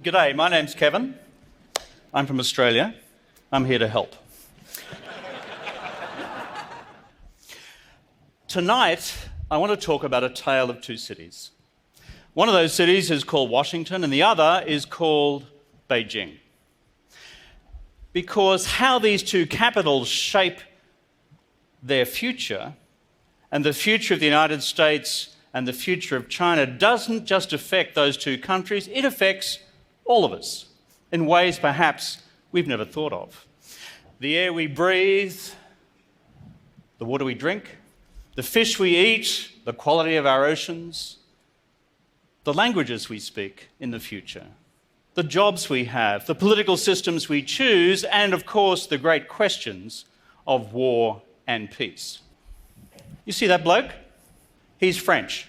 G'day, my name's Kevin. I'm from Australia. I'm here to help. Tonight, I want to talk about a tale of two cities. One of those cities is called Washington and the other is called Beijing. Because how these two capitals shape their future and the future of the United States and the future of China doesn't just affect those two countries, it affects all of us in ways perhaps we've never thought of. The air we breathe, the water we drink, the fish we eat, the quality of our oceans, the languages we speak in the future, the jobs we have, the political systems we choose, and of course the great questions of war and peace. You see that bloke? He's French.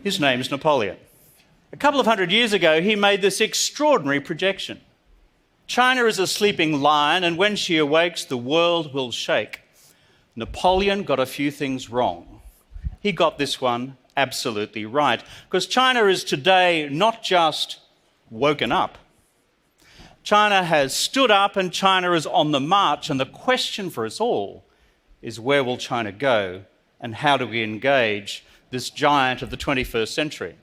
His name's Napoleon. A couple of hundred years ago, he made this extraordinary projection. China is a sleeping lion, and when she awakes, the world will shake. Napoleon got a few things wrong. He got this one absolutely right, because China is today not just woken up. China has stood up and China is on the march, and the question for us all is where will China go and how do we engage this giant of the 21st century?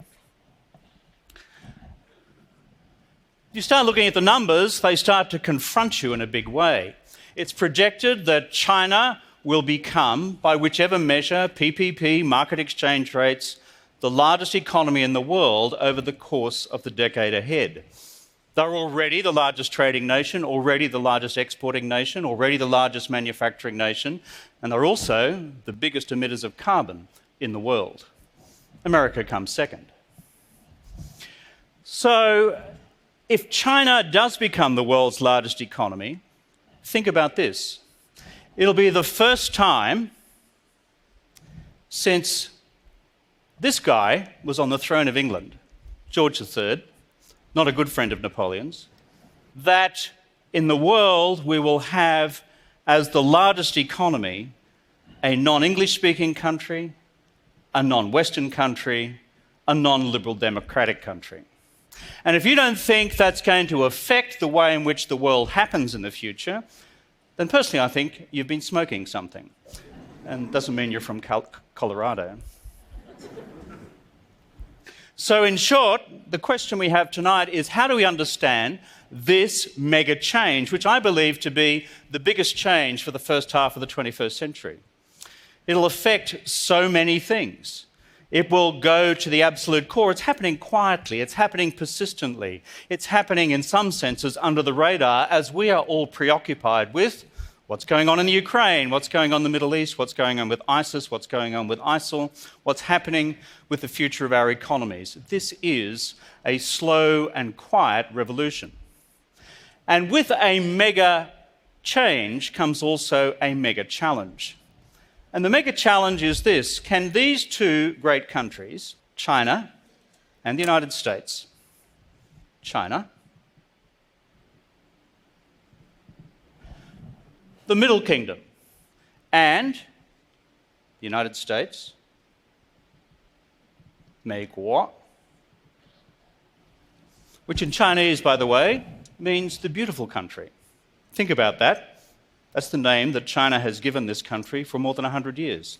If you start looking at the numbers, they start to confront you in a big way. It's projected that China will become, by whichever measure, PPP, market exchange rates, the largest economy in the world over the course of the decade ahead. They're already the largest trading nation, already the largest exporting nation, already the largest manufacturing nation, and they're also the biggest emitters of carbon in the world. America comes second. So, if China does become the world's largest economy, think about this. It'll be the first time since this guy was on the throne of England, George III, not a good friend of Napoleon's, that in the world we will have as the largest economy a non-English speaking country, a non-Western country, a non-liberal democratic country. And if you don't think that's going to affect the way in which the world happens in the future, then personally I think you've been smoking something. And doesn't mean you're from Colorado. So in short, the question we have tonight is how do we understand this mega change, which I believe to be the biggest change for the first half of the 21st century? It'll affect so many things. It will go to the absolute core. It's happening quietly. It's happening persistently. It's happening in some senses under the radar as we are all preoccupied with what's going on in the Ukraine, what's going on in the Middle East, what's going on with ISIS, what's going on with ISIL, what's happening with the future of our economies. This is a slow and quiet revolution. And with a mega change comes also a mega challenge. And the mega challenge is this: can these two great countries, China and the United States, China, the Middle Kingdom, and the United States, make war? Which in Chinese, by the way, means the beautiful country. Think about that. That's the name that China has given this country for more than 100 years.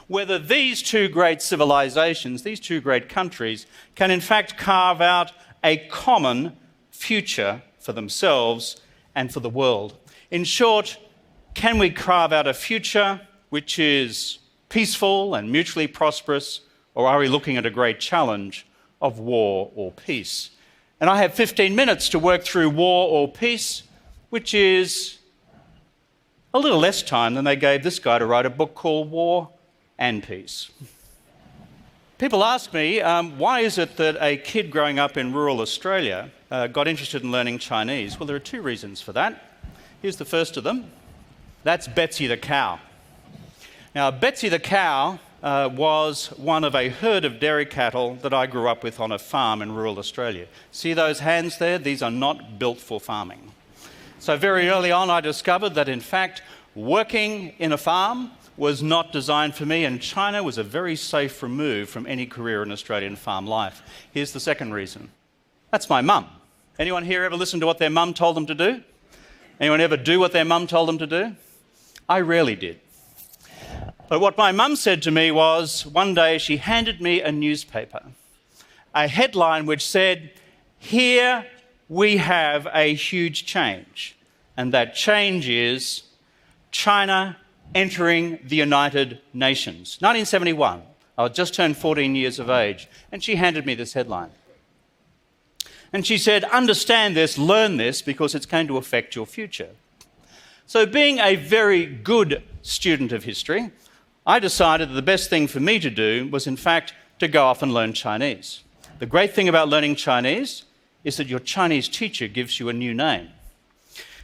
Whether these two great civilizations, these two great countries, can in fact carve out a common future for themselves and for the world. In short, can we carve out a future which is peaceful and mutually prosperous, or are we looking at a great challenge of war or peace? And I have 15 minutes to work through war or peace, which is a little less time than they gave this guy to write a book called War and Peace. People ask me, why is it that a kid growing up in rural Australia got interested in learning Chinese? Well, there are two reasons for that. Here's the first of them. That's Betsy the cow. Now, Betsy the cow was one of a herd of dairy cattle that I grew up with on a farm in rural Australia. See those hands there? These are not built for farming. So very early on I discovered that in fact working in a farm was not designed for me, and China was a very safe remove from any career in Australian farm life. Here's the second reason. That's my mum. Anyone here ever listen to what their mum told them to do? Anyone ever do what their mum told them to do? I rarely did. But what my mum said to me was, one day she handed me a newspaper, a headline which said, "Here we have a huge change." And that change is China entering the United Nations. 1971. I had just turned 14 years of age, and she handed me this headline. And she said, "Understand this, learn this, because it's going to affect your future." So being a very good student of history, I decided that the best thing for me to do was, in fact, to go off and learn Chinese. The great thing about learning Chinese is that your Chinese teacher gives you a new name.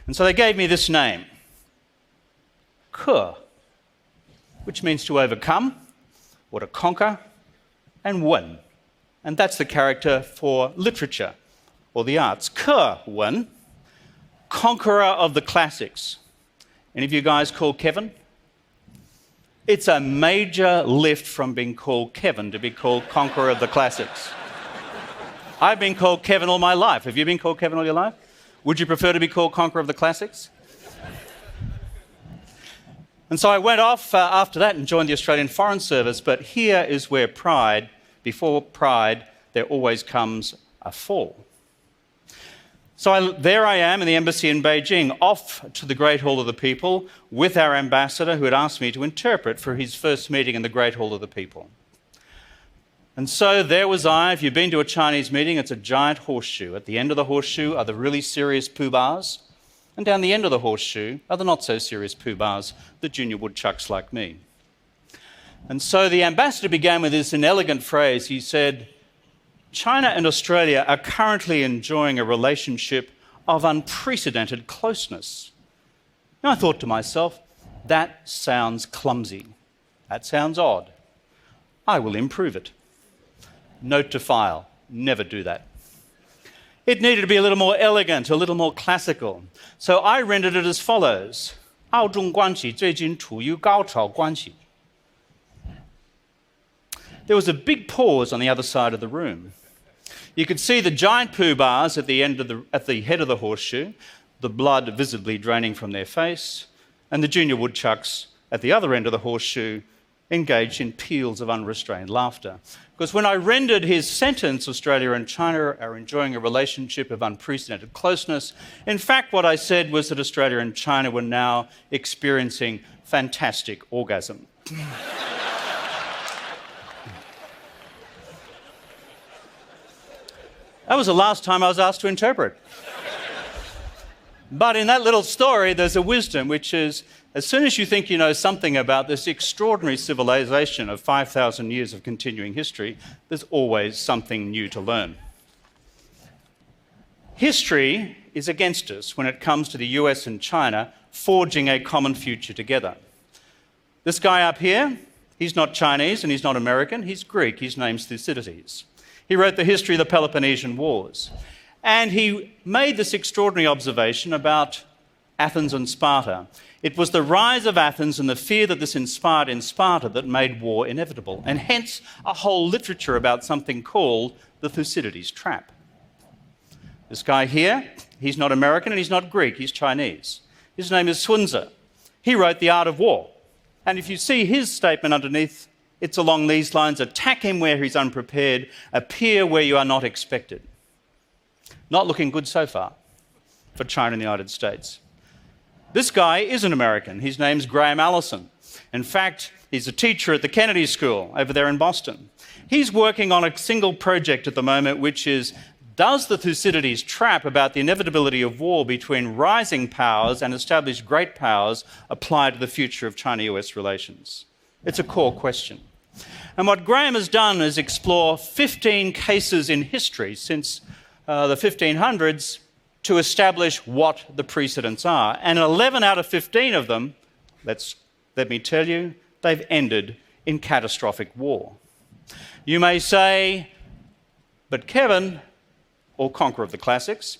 And so they gave me this name, Ke, which means to overcome, or to conquer, and Wen. And that's the character for literature, or the arts. Ke Wen, conqueror of the classics. Any of you guys called Kevin? It's a major lift from being called Kevin to be called conqueror of the classics. I've been called Kevin all my life. Have you been called Kevin all your life? Would you prefer to be called conqueror of the classics? And so I went off after that and joined the Australian Foreign Service, but here is where pride, before pride, there always comes a fall. So there I am in the embassy in Beijing, off to the Great Hall of the People with our ambassador who had asked me to interpret for his first meeting in the Great Hall of the People. And so there was I. If you've been to a Chinese meeting, it's a giant horseshoe. At the end of the horseshoe are the really serious poobahs, and down the end of the horseshoe are the not-so-serious poobahs, the junior woodchucks like me. And so the ambassador began with this inelegant phrase. He said, "China and Australia are currently enjoying a relationship of unprecedented closeness." And I thought to myself, that sounds clumsy. That sounds odd. I will improve it. Note to file, never do that. It needed to be a little more elegant, a little more classical. So I rendered it as follows. 澳中关系最近处于高潮关系. There was a big pause on the other side of the room. You could see the giant poobahs at the head of the horseshoe, the blood visibly draining from their face, and the junior woodchucks at the other end of the horseshoe engaged in peals of unrestrained laughter. Because when I rendered his sentence, Australia and China are enjoying a relationship of unprecedented closeness, in fact what I said was that Australia and China were now experiencing fantastic orgasm. That was the last time I was asked to interpret. But in that little story, there's a wisdom, which is, as soon as you think you know something about this extraordinary civilization of 5,000 years of continuing history, there's always something new to learn. History is against us when it comes to the US and China forging a common future together. This guy up here, he's not Chinese and he's not American, he's Greek. His name's Thucydides. He wrote the history of the Peloponnesian Wars. And he made this extraordinary observation about Athens and Sparta. It was the rise of Athens and the fear that this inspired in Sparta that made war inevitable, and hence a whole literature about something called the Thucydides trap. This guy here, he's not American and he's not Greek, he's Chinese. His name is Sun Tzu. He wrote The Art of War. And if you see his statement underneath, it's along these lines: attack him where he's unprepared, appear where you are not expected. Not looking good so far for China and the United States. This guy is an American. His name's Graham Allison. In fact, he's a teacher at the Kennedy School over there in Boston. He's working on a single project at the moment, which is, does the Thucydides trap about the inevitability of war between rising powers and established great powers apply to the future of China-US relations? It's a core question. And what Graham has done is explore 15 cases in history since the 1500s to establish what the precedents are. And 11 out of 15 of them, let me tell you, they've ended in catastrophic war. You may say, but Kevin, or conqueror of the classics,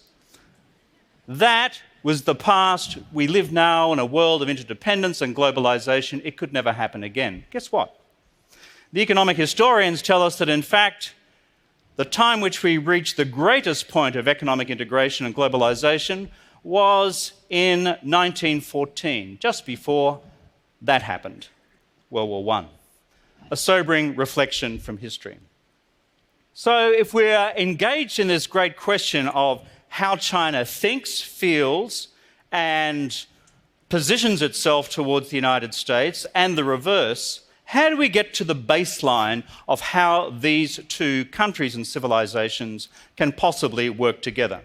that was the past. We live now in a world of interdependence and globalization. It could never happen again. Guess what? The economic historians tell us that, in fact, The time which we reached the greatest point of economic integration and globalization was in 1914, just before that happened, World War I. A sobering reflection from history. So if we're engaged in this great question of how China thinks, feels, and positions itself towards the United States, and the reverse, how do we get to the baseline of how these two countries and civilizations can possibly work together?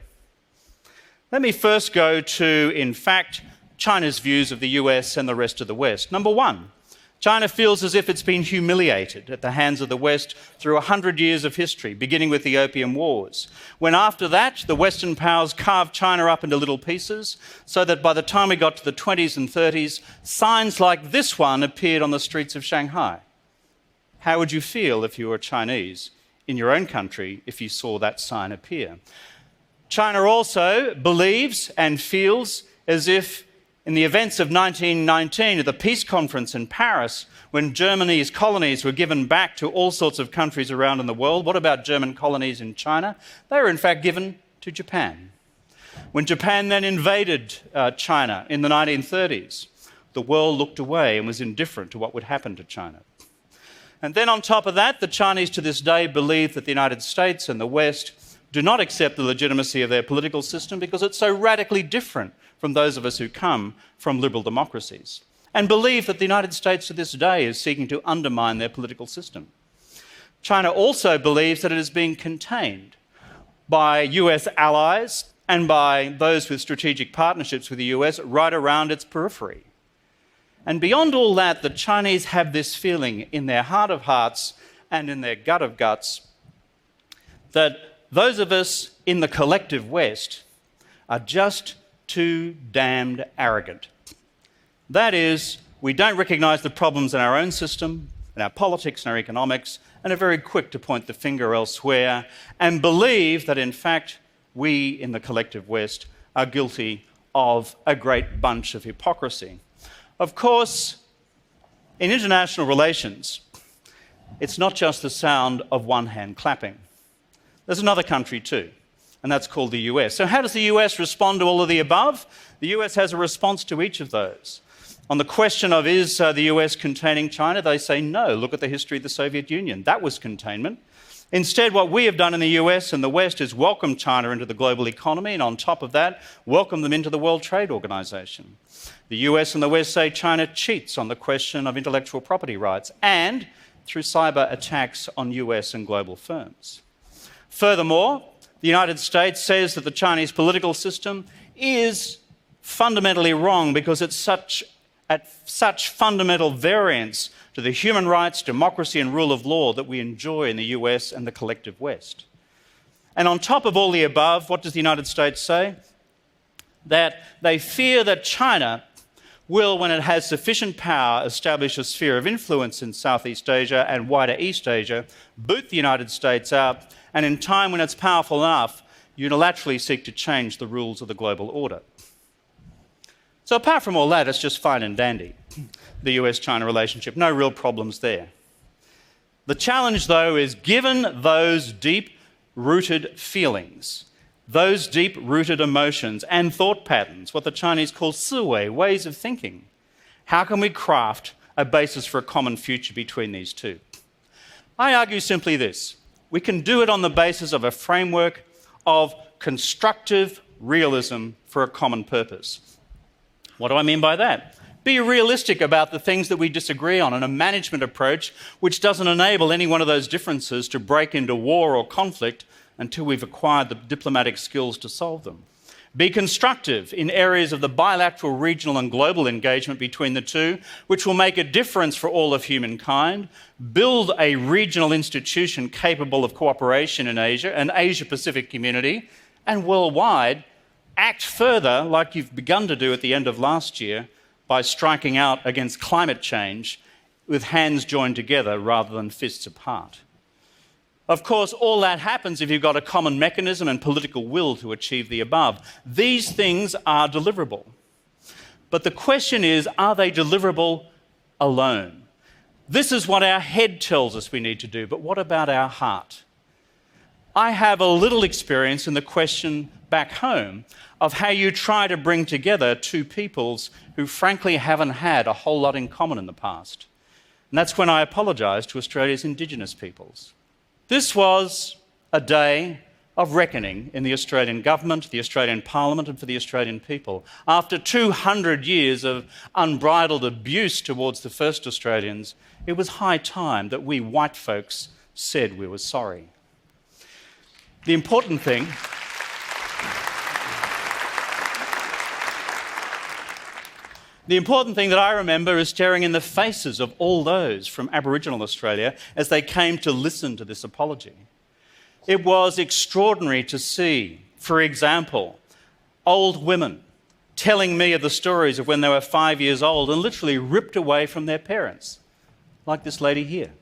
Let me first go to, in fact, China's views of the US and the rest of the West. Number one, China feels as if it's been humiliated at the hands of the West through 100 years of history, beginning with the Opium Wars, when after that the Western powers carved China up into little pieces, so that by the time we got to the 20s and 30s, signs like this one appeared on the streets of Shanghai. How would you feel if you were Chinese in your own country if you saw that sign appear? China also believes and feels as if in the events of 1919 at the Peace Conference in Paris, when Germany's colonies were given back to all sorts of countries around in the world, what about German colonies in China? They were in fact given to Japan. When Japan then invaded China in the 1930s, the world looked away and was indifferent to what would happen to China. And then on top of that, the Chinese to this day believe that the United States and the West do not accept the legitimacy of their political system because it's so radically different from those of us who come from liberal democracies, and believe that the United States to this day is seeking to undermine their political system. China also believes that it is being contained by US allies and by those with strategic partnerships with the US right around its periphery. And beyond all that, the Chinese have this feeling in their heart of hearts and in their gut of guts that those of us in the collective West are just too damned arrogant. That is, we don't recognise the problems in our own system, in our politics and our economics, and are very quick to point the finger elsewhere and believe that, in fact, we in the collective West are guilty of a great bunch of hypocrisy. Of course, in international relations, it's not just the sound of one hand clapping. There's another country too, and that's called the US. So how does the US respond to all of the above? The US has a response to each of those. On the question of is the US containing China, they say no. Look at the history of the Soviet Union. That was containment. Instead, what we have done in the US and the West is welcome China into the global economy, and on top of that, welcome them into the World Trade Organization. The US and the West say China cheats on the question of intellectual property rights and through cyber attacks on US and global firms. Furthermore, the United States says that the Chinese political system is fundamentally wrong because it's at such fundamental variance to the human rights, democracy and rule of law that we enjoy in the US and the collective West. And on top of all the above, what does the United States say? That they fear that China will, when it has sufficient power, establish a sphere of influence in Southeast Asia and wider East Asia, boot the United States out, and in time when it's powerful enough, unilaterally seek to change the rules of the global order. So apart from all that, it's just fine and dandy, the US-China relationship. No real problems there. The challenge, though, is given those deep-rooted feelings, those deep-rooted emotions and thought patterns, what the Chinese call siwei, ways of thinking, how can we craft a basis for a common future between these two? I argue simply this. We can do it on the basis of a framework of constructive realism for a common purpose. What do I mean by that? Be realistic about the things that we disagree on and a management approach which doesn't enable any one of those differences to break into war or conflict until we've acquired the diplomatic skills to solve them. Be constructive in areas of the bilateral, regional and global engagement between the two, which will make a difference for all of humankind. Build a regional institution capable of cooperation in Asia, an Asia-Pacific community, and worldwide. Act further, like you've begun to do at the end of last year, by striking out against climate change with hands joined together rather than fists apart. Of course, all that happens if you've got a common mechanism and political will to achieve the above. These things are deliverable. But the question is, are they deliverable alone? This is what our head tells us we need to do, but what about our heart? I have a little experience in the question back home of how you try to bring together two peoples who frankly haven't had a whole lot in common in the past. And that's when I apologised to Australia's Indigenous peoples. This was a day of reckoning in the Australian government, the Australian Parliament, and for the Australian people. After 200 years of unbridled abuse towards the first Australians, it was high time that we white folks said we were sorry. The important thing that I remember is staring in the faces of all those from Aboriginal Australia as they came to listen to this apology. It was extraordinary to see, for example, old women telling me of the stories of when they were 5 years old and literally ripped away from their parents, like this lady here.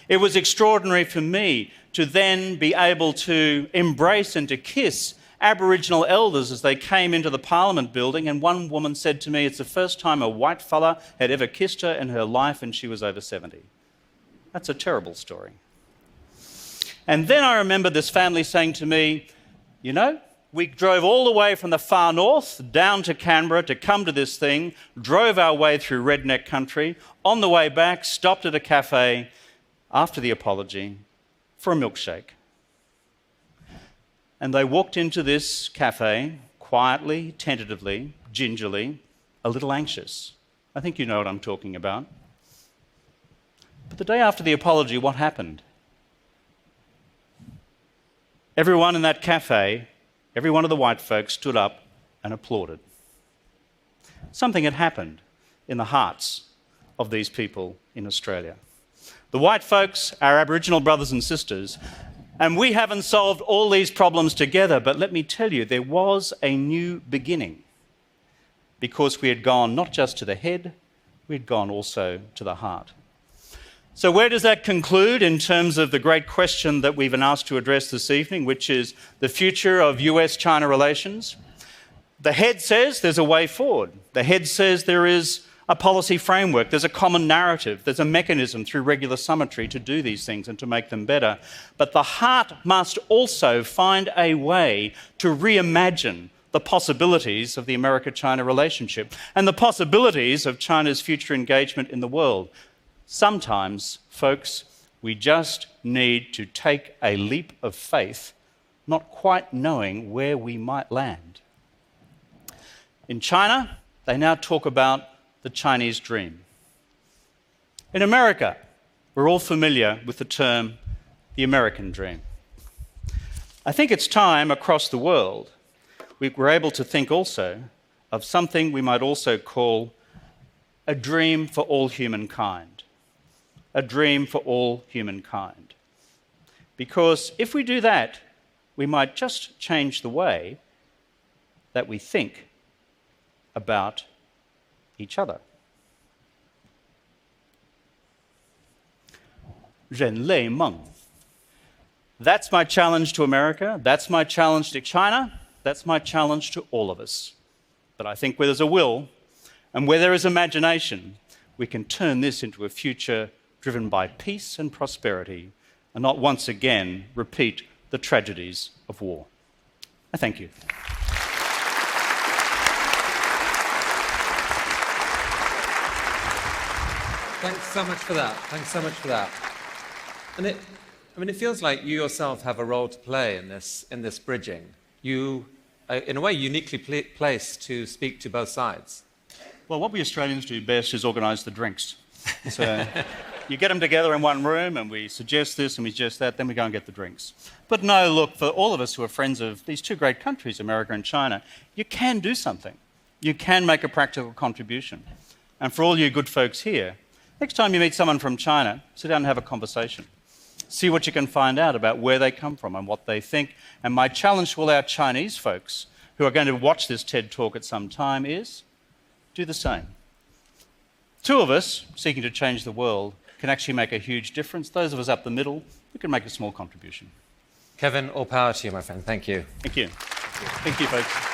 It was extraordinary for me to then be able to embrace and to kiss Aboriginal elders as they came into the Parliament building, and one woman said to me, it's the first time a white fella had ever kissed her in her life and she was over 70. That's a terrible story. And then I remember this family saying to me, you know, we drove all the way from the far north down to Canberra to come to this thing, drove our way through redneck country, on the way back, stopped at a cafe after the apology for a milkshake. And they walked into this cafe quietly, tentatively, gingerly, a little anxious. I think you know what I'm talking about. But the day after the apology, what happened? Everyone in that cafe, every one of the white folks stood up and applauded. Something had happened in the hearts of these people in Australia. The white folks, our Aboriginal brothers and sisters, and we haven't solved all these problems together, but let me tell you, there was a new beginning because we had gone not just to the head, we had gone also to the heart. So where does that conclude in terms of the great question that we've been asked to address this evening, which is the future of US-China relations? The head says there's a way forward. The head says there is a policy framework, there's a common narrative, there's a mechanism through regular summitry to do these things and to make them better. But the heart must also find a way to reimagine the possibilities of the America-China relationship and the possibilities of China's future engagement in the world. Sometimes, folks, we just need to take a leap of faith, not quite knowing where we might land. In China, they now talk about the Chinese dream. In America, we're all familiar with the term the American dream. I think it's time across the world we're able to think also of something we might also call a dream for all humankind. A dream for all humankind. Because if we do that, we might just change the way that we think about each other. 人类梦. That's my challenge to America. That's my challenge to China. That's my challenge to all of us. But I think where there's a will and where there is imagination, we can turn this into a future driven by peace and prosperity and not once again repeat the tragedies of war. I thank you. Thanks so much for that. Thanks so much for that. And it feels like you yourself have a role to play in this bridging. You, in a way, uniquely placed to speak to both sides. Well, what we Australians do best is organise the drinks. So you get them together in one room and we suggest this and we suggest that, then we go and get the drinks. But no, look, for all of us who are friends of these two great countries, America and China, you can do something. You can make a practical contribution. And for all you good folks here, next time you meet someone from China, sit down and have a conversation. See what you can find out about where they come from and what they think. And my challenge to all our Chinese folks who are going to watch this TED Talk at some time is do the same. Two of us seeking to change the world can actually make a huge difference. Those of us up the middle, we can make a small contribution. Kevin, all power to you, my friend. Thank you. Thank you. Thank you, folks.